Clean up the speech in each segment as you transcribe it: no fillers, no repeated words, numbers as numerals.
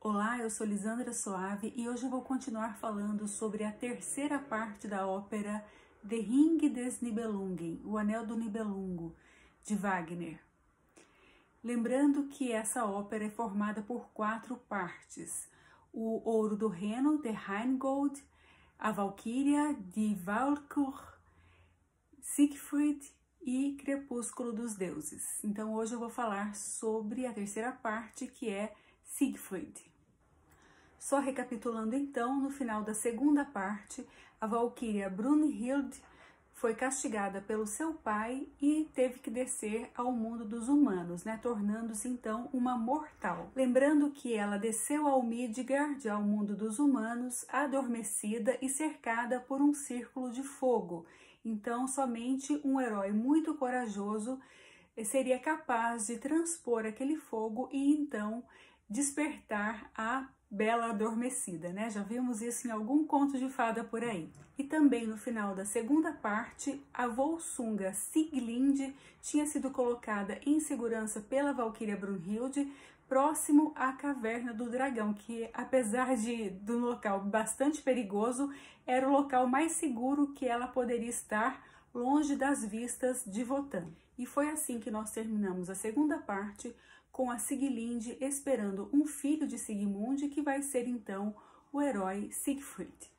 Olá, eu sou Lisandra Soave e hoje eu vou continuar falando sobre a terceira parte da ópera The Ring des Nibelungen, O Anel do Nibelungo, de Wagner. Lembrando que essa ópera é formada por 4 partes: o Ouro do Reno, de Rheingold, a Valquíria, de Valkur, Siegfried e Crepúsculo dos Deuses. Então hoje eu vou falar sobre a terceira parte, que é Siegfried. Só recapitulando então, no final da segunda parte, a Valquíria Brunhild foi castigada pelo seu pai e teve que descer ao mundo dos humanos, tornando-se então uma mortal. Lembrando que ela desceu ao Midgard, ao mundo dos humanos, adormecida e cercada por um círculo de fogo. Então, somente um herói muito corajoso seria capaz de transpor aquele fogo e então despertar a Bela Adormecida, Já vimos isso em algum conto de fada por aí. E também no final da segunda parte, a Volsunga Sieglinde tinha sido colocada em segurança pela Valquíria Brunhild, próximo à Caverna do Dragão, que apesar do local bastante perigoso, era o local mais seguro que ela poderia estar, longe das vistas de Wotan. E foi assim que nós terminamos a segunda parte, com a Sieglinde esperando um filho de Sigmund, que vai ser então o herói Siegfried.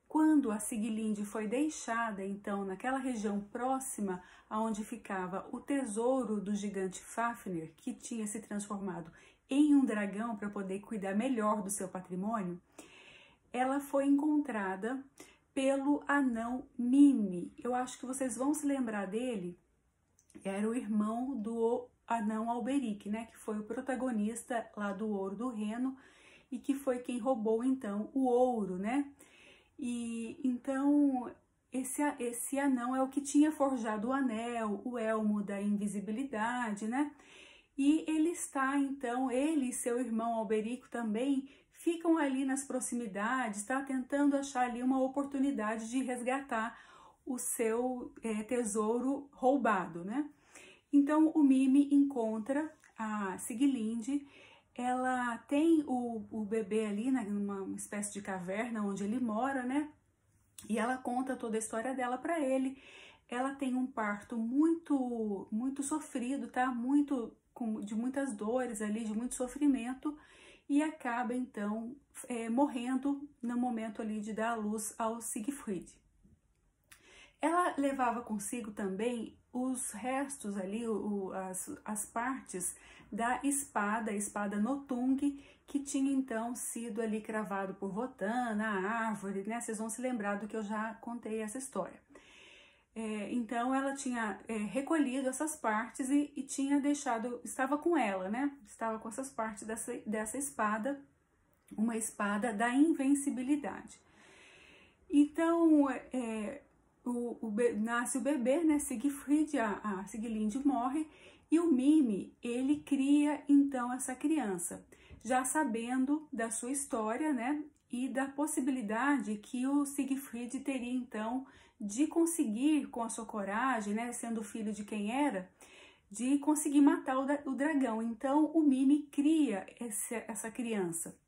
Quando a Sieglinde foi deixada então naquela região próxima aonde ficava o tesouro do gigante Fafnir, que tinha se transformado em um dragão para poder cuidar melhor do seu patrimônio, ela foi encontrada pelo anão Mime. Eu acho que vocês vão se lembrar dele, era o irmão do anão Alberic, que foi o protagonista lá do Ouro do Reno e que foi quem roubou então o ouro, E então esse anão é o que tinha forjado o anel, o elmo da invisibilidade, E ele está então, ele e seu irmão Alberico também ficam ali nas proximidades, tentando achar ali uma oportunidade de resgatar o seu tesouro roubado, Então o Mime encontra a Sieglinde, ela tem o bebê ali numa espécie de caverna onde ele mora, E ela conta toda a história dela para ele. Ela tem um parto muito sofrido, de muitas dores ali, de muito sofrimento, e acaba então morrendo no momento ali de dar a luz ao Siegfried. Ela levava consigo também os restos ali, as partes da espada, a espada Nothung, que tinha então sido ali cravado por Wotan na árvore, Vocês vão se lembrar do que eu já contei essa história. Então ela tinha recolhido essas partes e tinha deixado, estava com ela, Estava com essas partes dessa espada, uma espada da invencibilidade. Então, nasce o bebê, Siegfried, a Sieglinde morre, e o Mime, ele cria então essa criança, já sabendo da sua história, e da possibilidade que o Siegfried teria então de conseguir, com a sua coragem, sendo filho de quem era, de conseguir matar o dragão. Então o Mime cria essa criança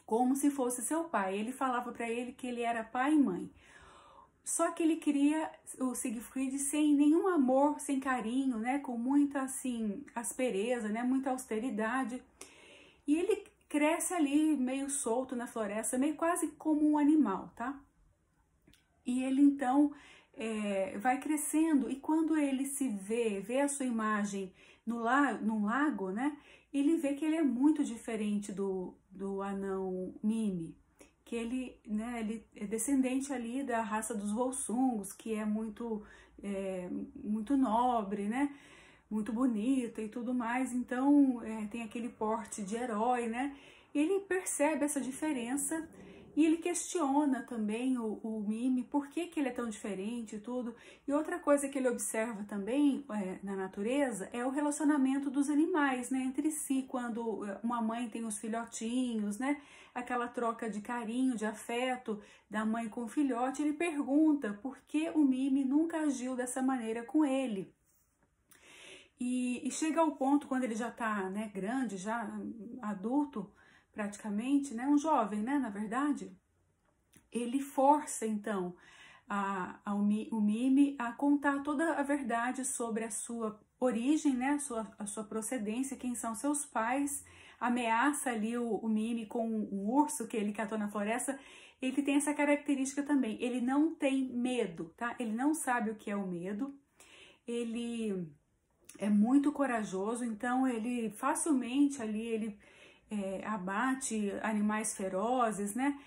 como se fosse seu pai. Ele falava para ele que ele era pai e mãe. Só que ele cria o Siegfried sem nenhum amor, sem carinho, com muita assim aspereza, muita austeridade. E ele cresce ali meio solto na floresta, meio quase como um animal, E ele então vai crescendo, e quando ele se vê a sua imagem num lago, ele vê que ele é muito diferente do anão Mime, que ele é descendente ali da raça dos Volsungos, que é muito nobre, muito bonita e tudo mais. Então tem aquele porte de herói, E ele percebe essa diferença e ele questiona também o Mime, por que ele é tão diferente e tudo. E outra coisa que ele observa também na natureza é o relacionamento dos animais, entre si, quando uma mãe tem os filhotinhos, Aquela troca de carinho, de afeto da mãe com o filhote. Ele pergunta por que o Mime nunca agiu dessa maneira com ele. E chega ao ponto, quando ele já está, né, grande, já adulto praticamente, né, um jovem, né, na verdade, ele força então o Mime a contar toda a verdade sobre a sua origem, né, a sua procedência, quem são seus pais, ameaça ali o Mime com um urso que ele catou na floresta. Ele tem essa característica também, ele não tem medo, tá? Ele não sabe o que é o medo, ele é muito corajoso, então ele facilmente ali, ele abate animais ferozes, né?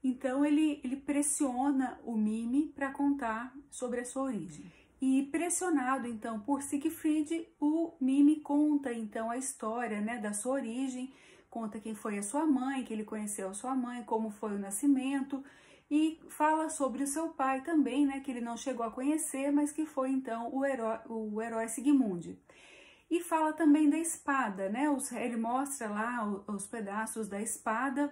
Então ele pressiona o Mime para contar sobre a sua origem. E pressionado então por Siegfried, o Mime conta então a história, né, da sua origem, conta quem foi a sua mãe, que ele conheceu a sua mãe, como foi o nascimento, e fala sobre o seu pai também, né, que ele não chegou a conhecer, mas que foi então o herói Sigmund. E fala também da espada, né, ele mostra lá os pedaços da espada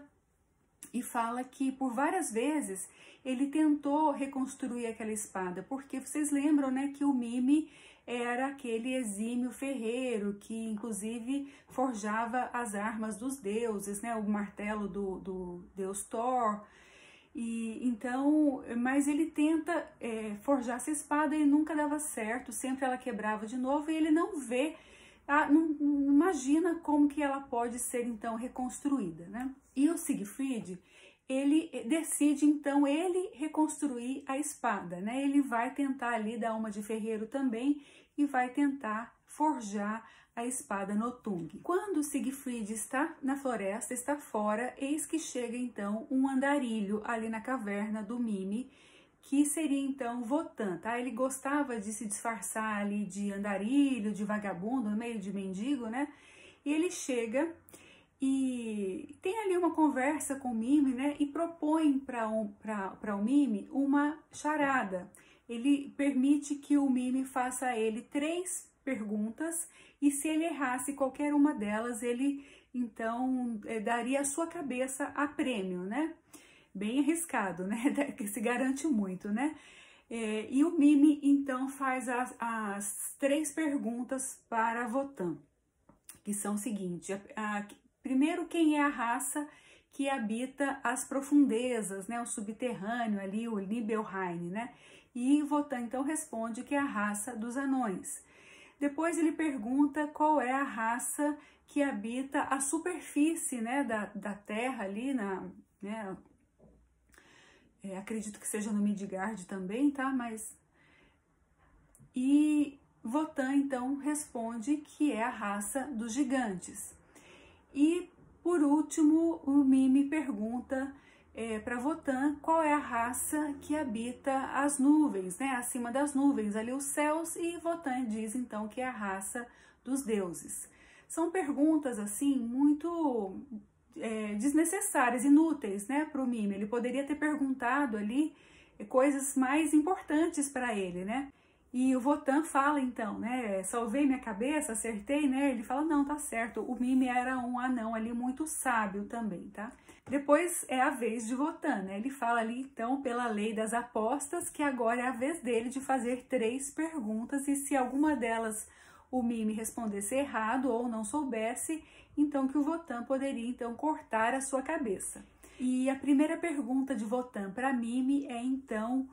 e fala que por várias vezes ele tentou reconstruir aquela espada, porque vocês lembram, né, que o Mime era aquele exímio ferreiro que inclusive forjava as armas dos deuses, né, o martelo do deus Thor. E então, mas ele tenta forjar essa espada e nunca dava certo, sempre ela quebrava de novo e ele não vê, não imagina como que ela pode ser então reconstruída, né? E o Siegfried, ele decide então ele reconstruir a espada, né? Ele vai tentar ali dar uma de ferreiro também e vai tentar forjar a espada Nothung. Quando Siegfried está na floresta, está fora, eis que chega então um andarilho ali na caverna do Mime, que seria então Wotan, tá? Ele gostava de se disfarçar ali de andarilho, de vagabundo, meio de mendigo, né? E ele chega e tem ali uma conversa com o Mime, né? E propõe para o Mime uma charada. Ele permite que o Mime faça a ele 3 perguntas e se ele errasse qualquer uma delas, ele então daria a sua cabeça a prêmio, né? Bem arriscado, né? Que se garante muito, né? E o Mime então faz as 3 perguntas para Wotan, que são o seguinte: primeiro, quem é a raça que habita as profundezas, né? O subterrâneo ali, o Nibelheim, né? E Wotan então responde que é a raça dos anões. Depois ele pergunta qual é a raça que habita a superfície, né, da terra ali, né, acredito que seja no Midgard também, tá? E Wotan então responde que é a raça dos gigantes. E por último, o Mime pergunta para Wotan qual é a raça que habita as nuvens, né, acima das nuvens, ali os céus, e Wotan diz então que é a raça dos deuses. São perguntas assim muito desnecessárias, inúteis, né, para o Mime. Ele poderia ter perguntado ali coisas mais importantes para ele, né? E o Wotan fala então, né, salvei minha cabeça, acertei, né? Ele fala, não, tá certo, o Mime era um anão ali muito sábio também, tá? Depois é a vez de Wotan, né? Ele fala ali então pela lei das apostas que agora é a vez dele de fazer 3 perguntas e se alguma delas o Mime respondesse errado ou não soubesse, então que o Wotan poderia então cortar a sua cabeça. E a primeira pergunta de Wotan para Mime é então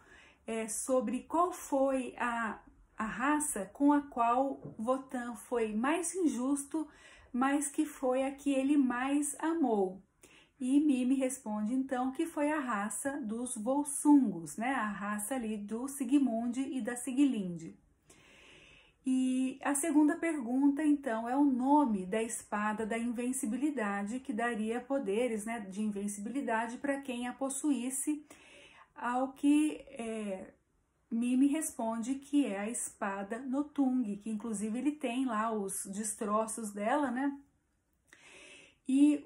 sobre qual foi a raça com a qual Wotan foi mais injusto, mas que foi a que ele mais amou. E Mime responde então que foi a raça dos Volsungos, né? A raça ali do Sigmund e da Siglinde. E a segunda pergunta então é o nome da espada da invencibilidade, que daria poderes, né, de invencibilidade para quem a possuísse, ao que Mime responde que é a espada Nothung, que inclusive ele tem lá os destroços dela, né? E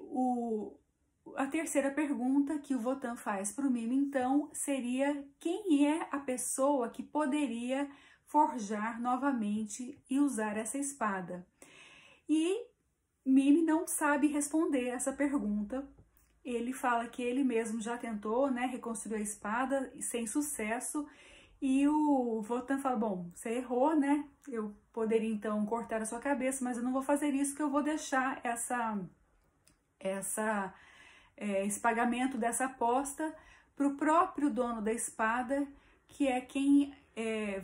a terceira pergunta que o Wotan faz para o Mime, então, seria quem é a pessoa que poderia forjar novamente e usar essa espada. E Mime não sabe responder essa pergunta. Ele fala que ele mesmo já tentou, né, reconstruir a espada sem sucesso E o Wotan fala, bom, você errou, né? Eu poderia então cortar a sua cabeça, mas eu não vou fazer isso, que eu vou deixar esse pagamento dessa aposta para o próprio dono da espada, que é quem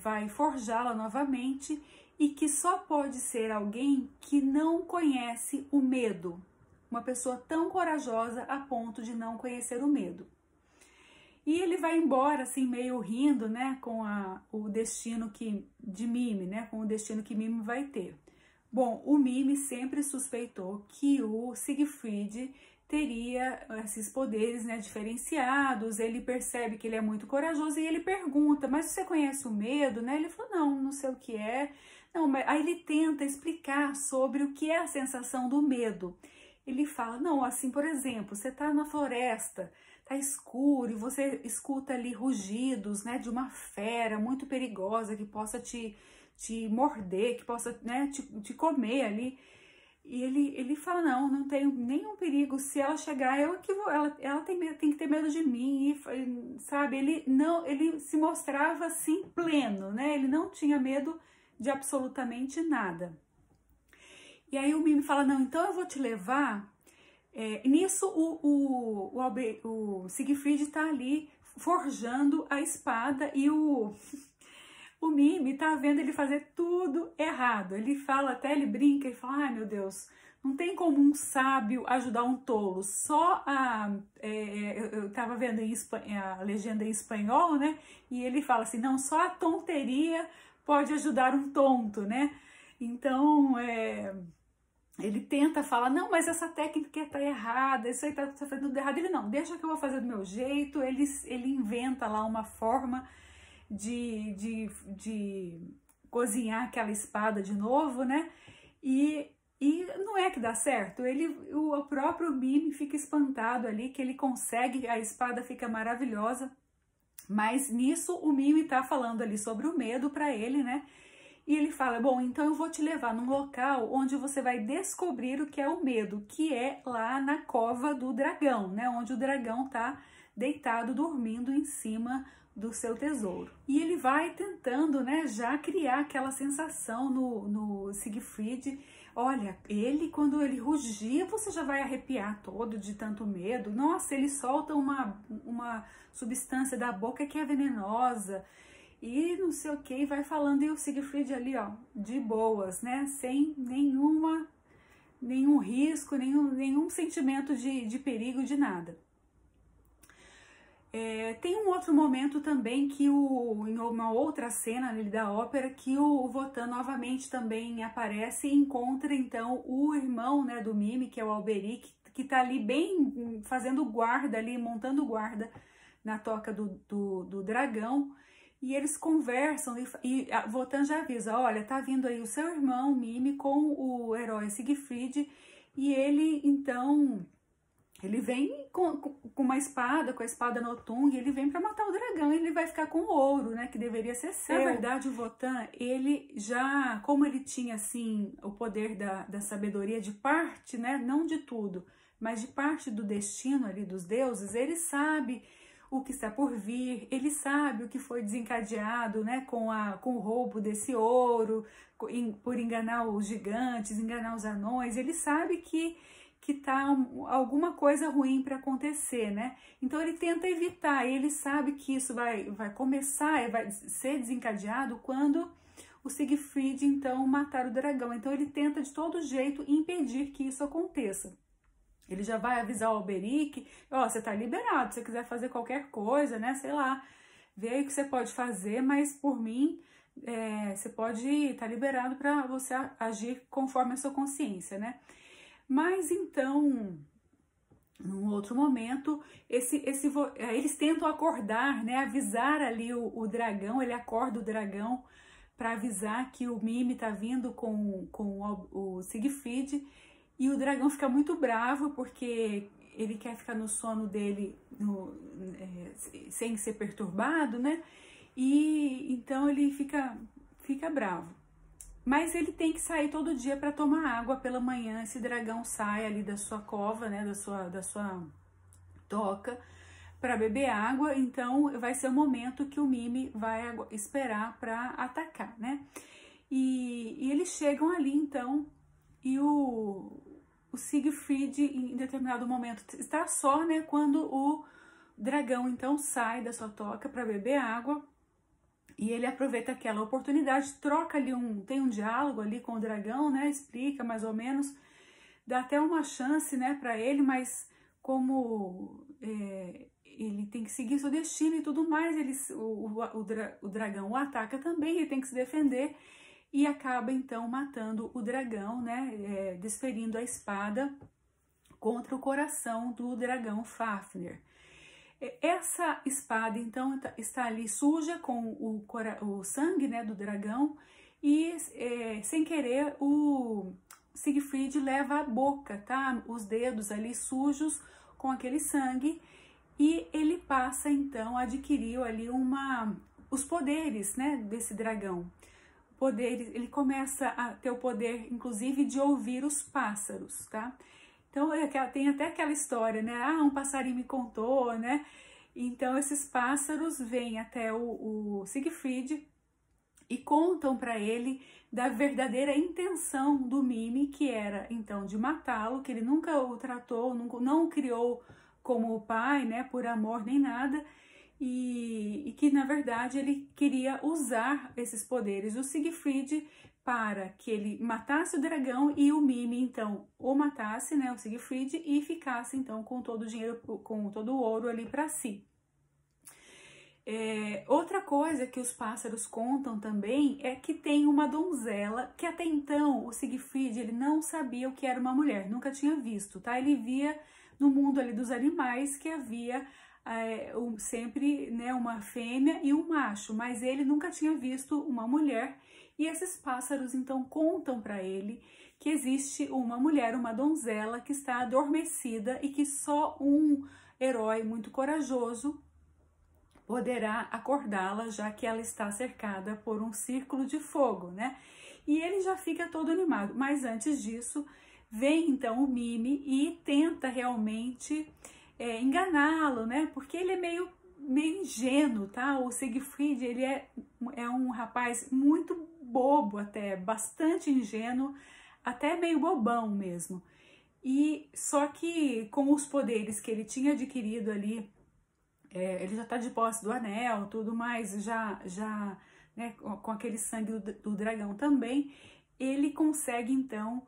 vai forjá-la novamente, e que só pode ser alguém que não conhece o medo, uma pessoa tão corajosa a ponto de não conhecer o medo. E ele vai embora assim meio rindo, né, com o destino de Mime, né, com o destino que Mime vai ter. Bom, o Mime sempre suspeitou que o Siegfried teria esses poderes, né, diferenciados. Ele percebe que ele é muito corajoso e ele pergunta, mas você conhece o medo, né? Ele falou, não sei o que é. Não, mas aí ele tenta explicar sobre o que é a sensação do medo. Ele fala, não, assim, por exemplo, você está na floresta, tá escuro e você escuta ali rugidos, né, de uma fera muito perigosa que possa te morder, que possa, né, te comer ali. E ele fala, não tenho nenhum perigo, se ela chegar, eu que vou, ela tem que ter medo de mim, e, sabe, ele se mostrava assim pleno, né, ele não tinha medo de absolutamente nada. E aí o Mime fala, não, então eu vou te levar. Nisso o Siegfried está ali forjando a espada e o Mime tá vendo ele fazer tudo errado. Ele fala, até ele brinca e fala, ai meu Deus, não tem como um sábio ajudar um tolo. Só eu tava vendo a legenda em espanhol, né? E ele fala assim, não, só a tonteria pode ajudar um tonto, né? Então, ele tenta falar, não, mas essa técnica tá errada, isso aí tá fazendo tudo errado. Ele, não, deixa que eu vou fazer do meu jeito. Ele inventa lá uma forma de cozinhar aquela espada de novo, né? E não é que dá certo. O próprio Mime fica espantado ali, que ele consegue, a espada fica maravilhosa. Mas nisso o Mime tá falando ali sobre o medo para ele, né? E ele fala, bom, então eu vou te levar num local onde você vai descobrir o que é o medo, que é lá na cova do dragão, né? Onde o dragão tá deitado, dormindo em cima do seu tesouro. E ele vai tentando, né, já criar aquela sensação no Siegfried. Olha, quando ele rugia, você já vai arrepiar todo de tanto medo. Nossa, ele solta uma substância da boca que é venenosa. E não sei o que, vai falando, e o Siegfried ali, ó, de boas, né, sem nenhum risco, nenhum sentimento de perigo, de nada. Tem um outro momento também que em uma outra cena ali da ópera, que o Wotan novamente também aparece e encontra então o irmão, né, do Mime, que é o Alberic, que tá ali bem fazendo guarda ali, montando guarda na toca do dragão. E eles conversam e a Wotan já avisa, olha, tá vindo aí o seu irmão Mime com o herói Siegfried, e ele então, ele vem com uma espada, com a espada Nothung, ele vem para matar o dragão, e ele vai ficar com o ouro, né, que deveria ser seu. Na verdade, o Wotan, ele já, como ele tinha assim o poder da sabedoria de parte, né, não de tudo, mas de parte do destino ali dos deuses, ele sabe o que está por vir, ele sabe o que foi desencadeado, né, com o roubo desse ouro, por enganar os gigantes, enganar os anões. Ele sabe que tá alguma coisa ruim para acontecer, né? Então ele tenta evitar, e ele sabe que isso vai começar, vai ser desencadeado quando o Siegfried então matar o dragão. Então ele tenta de todo jeito impedir que isso aconteça. Ele já vai avisar o Alberic, ó, você tá liberado, se você quiser fazer qualquer coisa, né, sei lá, vê aí o que você pode fazer, mas por mim, você pode estar liberado para você agir conforme a sua consciência, né. Mas então, num outro momento, eles tentam acordar, né, avisar ali o dragão, ele acorda o dragão para avisar que o Mime tá vindo com o Siegfried. E o dragão fica muito bravo porque ele quer ficar no sono dele sem ser perturbado, né? E então ele fica bravo. Mas ele tem que sair todo dia para tomar água pela manhã. Esse dragão sai ali da sua cova, né? Da sua toca, para beber água, então vai ser o momento que o Mime vai esperar para atacar, né? E eles chegam ali então, e o Siegfried em determinado momento está só, né? Quando o dragão então sai da sua toca para beber água, e ele aproveita aquela oportunidade, troca ali tem um diálogo ali com o dragão, né? Explica mais ou menos, dá até uma chance, né, para ele, mas como ele tem que seguir seu destino e tudo mais, o dragão o ataca também, ele tem que se defender e acaba então matando o dragão, né, desferindo a espada contra o coração do dragão Fafnir. Essa espada então está ali suja com o sangue, né, do dragão, e sem querer o Siegfried leva a boca, tá? Os dedos ali sujos com aquele sangue, e ele passa então, adquiriu ali os poderes, né, desse dragão. Ele começa a ter o poder, inclusive, de ouvir os pássaros, tá? Então tem até aquela história, né? Ah, um passarinho me contou, né? Então esses pássaros vêm até o Siegfried e contam para ele da verdadeira intenção do Mime, que era então de matá-lo, que ele nunca o tratou, não o criou como o pai, né, por amor nem nada, e que na verdade ele queria usar esses poderes do Siegfried para que ele matasse o dragão e o Mime então o matasse, né, o Siegfried, e ficasse então com todo o dinheiro, com todo o ouro ali para si. Outra coisa que os pássaros contam também é que tem uma donzela que até então o Siegfried ele não sabia o que era uma mulher, nunca tinha visto, tá? Ele via no mundo ali dos animais que havia sempre, né, uma fêmea e um macho, mas ele nunca tinha visto uma mulher, e esses pássaros então contam para ele que existe uma mulher, uma donzela que está adormecida e que só um herói muito corajoso poderá acordá-la, já que ela está cercada por um círculo de fogo, né? E ele já fica todo animado, mas antes disso vem então o Mime e tenta realmente enganá-lo, né? Porque ele é meio ingênuo, tá? O Siegfried, ele é um rapaz muito bobo até, bastante ingênuo, até meio bobão mesmo. E só que com os poderes que ele tinha adquirido ali, ele já está de posse do anel, tudo mais, né, com aquele sangue do dragão também, ele consegue então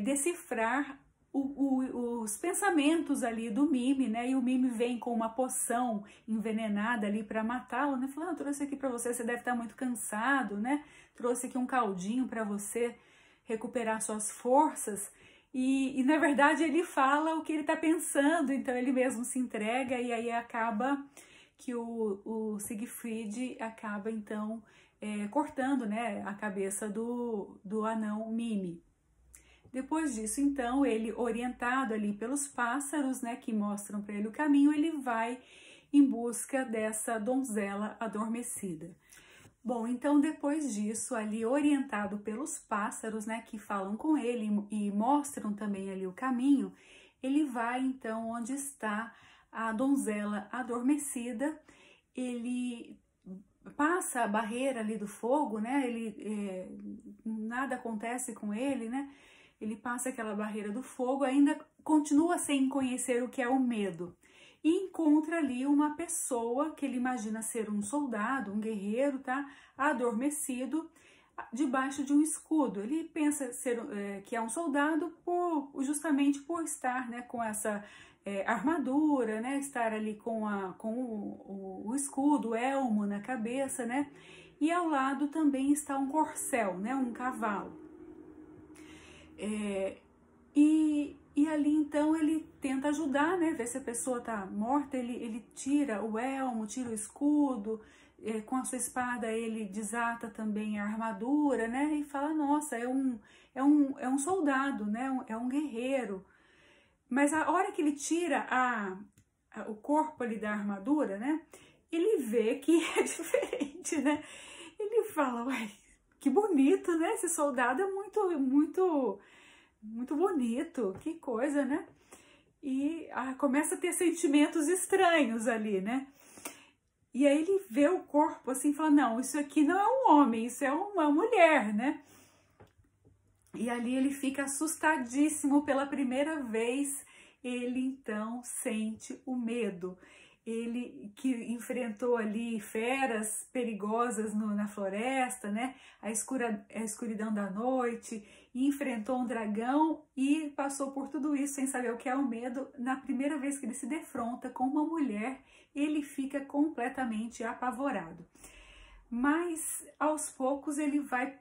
decifrar os pensamentos ali do Mime, né? E o Mime vem com uma poção envenenada ali para matá-lo, né? Falando, trouxe aqui para você, você deve estar muito cansado, né? Trouxe aqui um caldinho para você recuperar suas forças. E na verdade ele fala o que ele está pensando, então ele mesmo se entrega, e aí acaba que o Siegfried acaba então cortando, né, a cabeça do anão Mime. Depois disso, então, ele, orientado ali pelos pássaros, né, que mostram para ele o caminho, ele vai em busca dessa donzela adormecida. Bom, então depois disso, ali orientado pelos pássaros, né, que falam com ele e mostram também ali o caminho, ele vai então onde está a donzela adormecida, ele passa a barreira ali do fogo, né, nada acontece com ele, né, ele passa aquela barreira do fogo, ainda continua sem conhecer o que é o medo. E encontra ali uma pessoa que ele imagina ser um soldado, um guerreiro, tá? Adormecido, debaixo de um escudo. Ele pensa que é um soldado justamente por estar, né, com essa armadura, né? Estar ali com o escudo, o elmo na cabeça, né? E ao lado também está um corcel, né? Um cavalo. E ali então ele tenta ajudar, né, ver se a pessoa tá morta, ele tira o elmo, tira o escudo, com a sua espada ele desata também a armadura, né, e fala, nossa, é um soldado, né, é um guerreiro. Mas a hora que ele tira o corpo ali da armadura, né, ele vê que é diferente, né, ele fala, uai, que bonito, né, esse soldado é muito bonito, que coisa, né? E começa a ter sentimentos estranhos ali, né? E aí ele vê o corpo assim e fala, não, isso aqui não é um homem, isso é uma mulher, né? E ali ele fica assustadíssimo pela primeira vez, ele então sente o medo. Ele que enfrentou ali feras perigosas na floresta, né? A escuridão da noite, e enfrentou um dragão e passou por tudo isso sem saber o que é o medo. Na primeira vez que ele se defronta com uma mulher, ele fica completamente apavorado. Mas aos poucos ele vai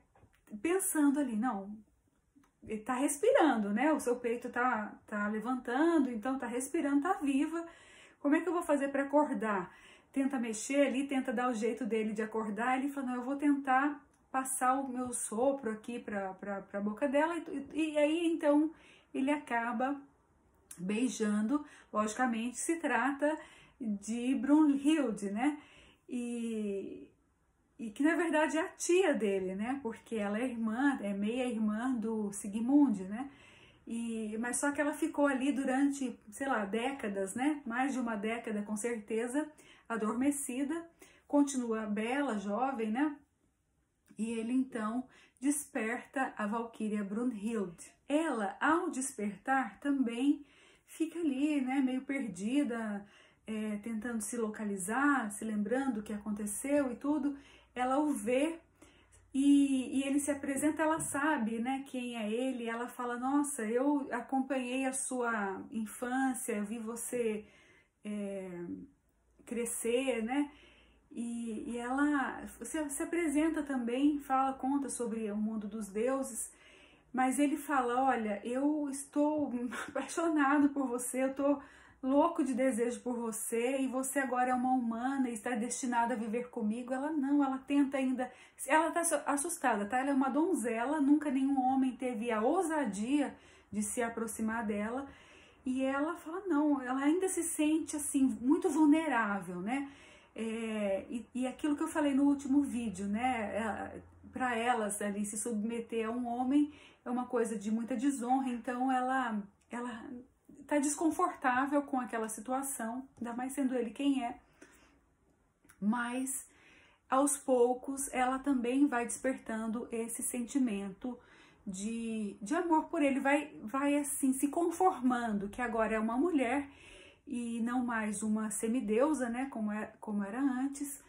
pensando ali, não, ele tá respirando, né? O seu peito tá levantando, então tá respirando, tá viva. Como é que eu vou fazer para acordar? Tenta mexer ali, tenta dar o jeito dele de acordar. Ele fala, não, eu vou tentar passar o meu sopro aqui para a boca dela. E aí, então, ele acaba beijando. Logicamente, se trata de Brunhilde, né? E que, na verdade, é a tia dele, né? Porque ela é irmã, é meia-irmã do Sigmund, né? Mas só que ela ficou ali durante, sei lá, décadas, né? Mais de uma década, com certeza, adormecida. Continua bela, jovem, né? E ele, então, desperta a valquíria Brunhilde. Ela, ao despertar, também fica ali, né? Meio perdida, tentando se localizar, se lembrando o que aconteceu e tudo. Ela o vê. E ele se apresenta, ela sabe, né, quem é ele, ela fala, nossa, eu acompanhei a sua infância, vi você crescer, né, e ela se apresenta também, conta sobre o mundo dos deuses, mas ele fala, olha, eu estou apaixonado por você, eu estou louco de desejo por você, e você agora é uma humana e está destinada a viver comigo. Ela não, ela tenta ainda, ela está assustada, tá? Ela é uma donzela, nunca nenhum homem teve a ousadia de se aproximar dela, e ela fala não, ela ainda se sente assim, muito vulnerável, né? E aquilo que eu falei no último vídeo, né? Para elas ali, se submeter a um homem é uma coisa de muita desonra, então ela tá desconfortável com aquela situação, ainda mais sendo ele quem é, mas aos poucos ela também vai despertando esse sentimento de amor por ele, vai assim se conformando que agora é uma mulher e não mais uma semideusa, né, como era antes,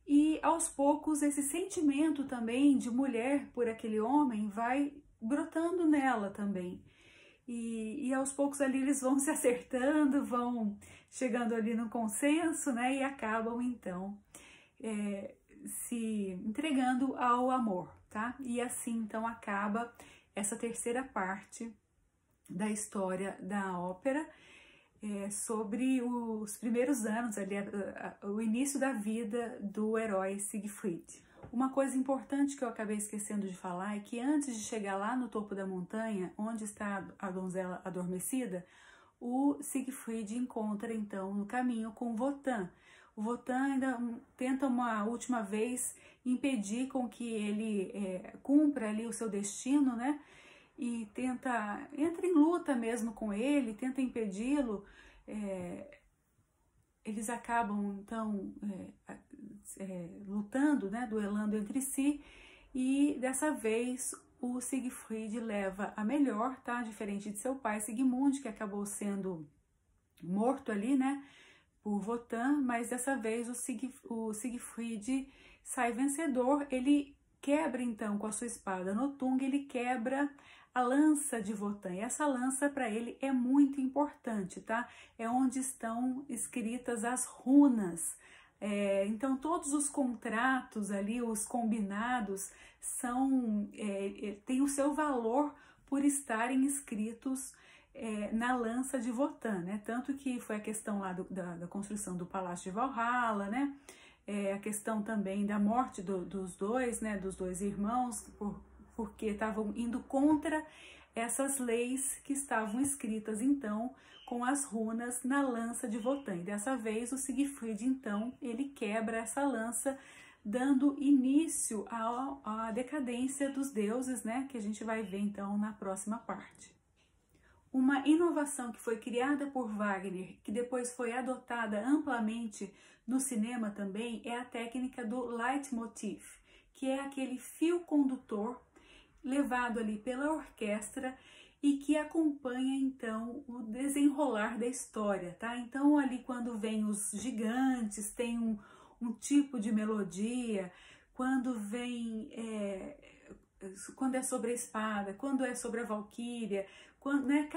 e aos poucos esse sentimento também de mulher por aquele homem vai brotando nela também. E aos poucos ali eles vão se acertando, vão chegando ali no consenso, né? E acabam então se entregando ao amor, tá? E assim então acaba essa terceira parte da história da ópera, sobre os primeiros anos ali, o início da vida do herói Siegfried. Uma coisa importante que eu acabei esquecendo de falar é que antes de chegar lá no topo da montanha, onde está a donzela adormecida, o Siegfried encontra então no caminho com Wotan. O Wotan ainda tenta uma última vez impedir com que ele cumpra ali o seu destino, né? E entra em luta mesmo com ele, tenta impedi-lo. Eles acabam então lutando, né, duelando entre si, e dessa vez o Siegfried leva a melhor, tá? Diferente de seu pai Sigmund, que acabou sendo morto ali, né, por Wotan, mas dessa vez o Siegfried sai vencedor. Ele quebra então com a sua espada Nothung, ele quebra a lança de Wotan, e essa lança para ele é muito importante, tá? É onde estão escritas as runas. Então todos os contratos ali, os combinados, têm o seu valor por estarem escritos na lança de Wotan, né? Tanto que foi a questão lá da construção do Palácio de Valhalla, né? A questão também da morte dos dois, né? Dos dois irmãos, porque estavam indo contra essas leis que estavam escritas então com as runas na lança de Wotan. E dessa vez o Siegfried então ele quebra essa lança, dando início à decadência dos deuses, né, que a gente vai ver então na próxima parte. Uma inovação que foi criada por Wagner, que depois foi adotada amplamente no cinema também, é a técnica do leitmotiv, que é aquele fio condutor levado ali pela orquestra e que acompanha então o desenrolar da história, tá? Então ali quando vem os gigantes, tem um tipo de melodia, quando vem quando é sobre a espada, quando é sobre a valquíria, quando, né,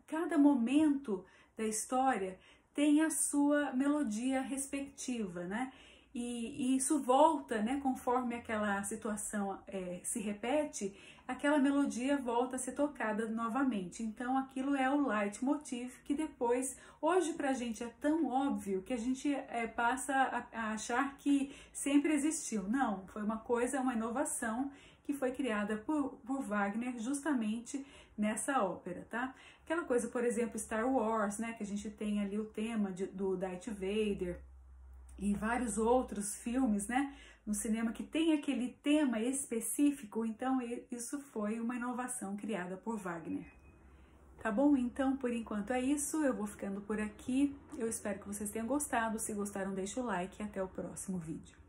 cada momento da história tem a sua melodia respectiva, né? E isso volta, né, conforme aquela situação se repete, aquela melodia volta a ser tocada novamente. Então aquilo é o leitmotiv que depois, hoje pra gente é tão óbvio que a gente passa a achar que sempre existiu. Não, foi uma coisa, uma inovação que foi criada por Wagner justamente nessa ópera, tá? Aquela coisa, por exemplo, Star Wars, né, que a gente tem ali o tema do Darth Vader, e vários outros filmes, né, no cinema que tem aquele tema específico, então isso foi uma inovação criada por Wagner. Tá bom? Então, por enquanto é isso, eu vou ficando por aqui, eu espero que vocês tenham gostado, se gostaram deixa o like e até o próximo vídeo.